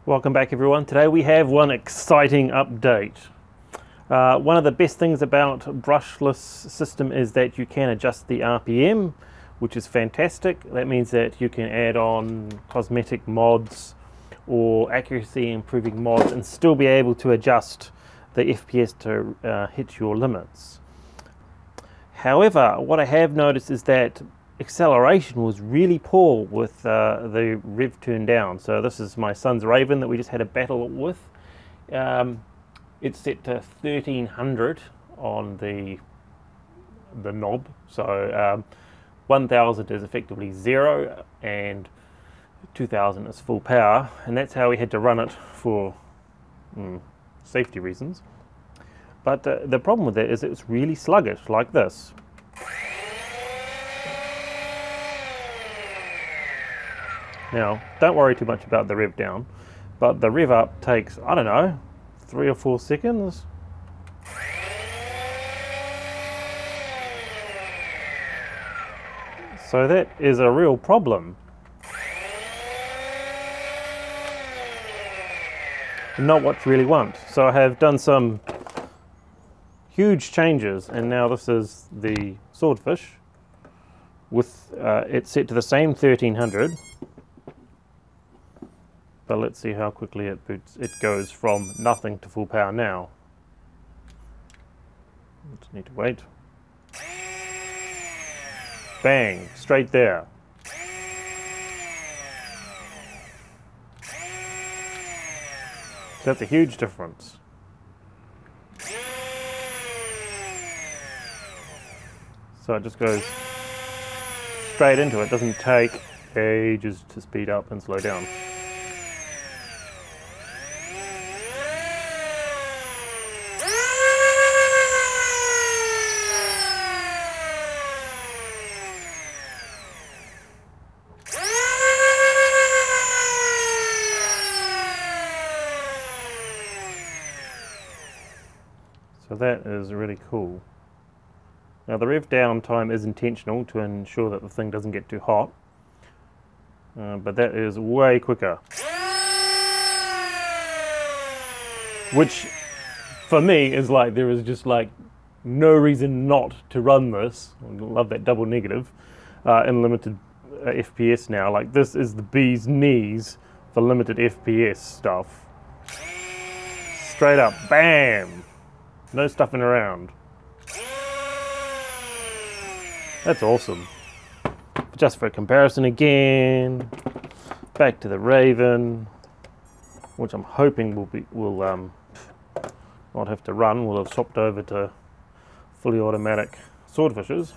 Welcome back everyone. Today we have one exciting update. One of the best things about brushless system is that you can adjust the RPM, which is fantastic. That means that you can add on cosmetic mods or accuracy improving mods and still be able to adjust the FPS to hit your limits. However, what I have noticed is that acceleration was really poor with the rev turned down. So this is my son's Rayven that we just had a battle with. It's set to 1300 on the knob, so 1000 is effectively 0 and 2000 is full power, and that's how we had to run it for safety reasons. But the problem with it is it's really sluggish, like this. Now, don't worry too much about the rev down, but the rev up takes, I don't know, 3 or 4 seconds. So that is a real problem. Not what you really want. So I have done some huge changes, and now this is the Swordfish with it set to the same 1300. But let's see how quickly it boots. It goes from nothing to full power now. Just need to wait. Bang! Straight there. So that's a huge difference. So it just goes straight into it. Doesn't take ages to speed up and slow down. So that is really cool. Now the rev down time is intentional to ensure that the thing doesn't get too hot, but that is way quicker. Which for me is like, there is just like no reason not to run this. I love that double negative in limited FPS now. Like, this is the bee's knees for limited FPS stuff. Straight up, bam! No stuffing around. That's awesome. Just for comparison again, back to the Raven, which I'm hoping will not have to run. We'll have swapped over to fully automatic Swordfishes.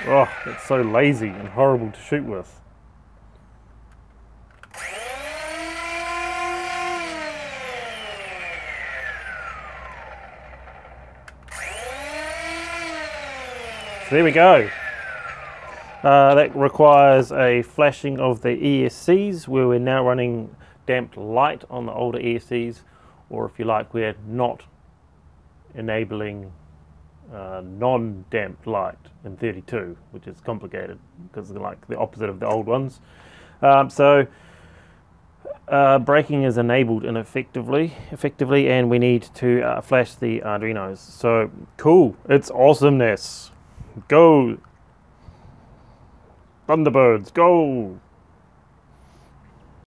Oh, it's so lazy and horrible to shoot with. So there we go. That requires a flashing of the ESCs, where we're now running damped light on the older ESCs, or if you like, we're not enabling non-damped light in 32, which is complicated because they're like the opposite of the old ones. Braking is enabled effectively, and we need to flash the Arduinos. So cool, it's awesomeness. Go Thunderbirds, go!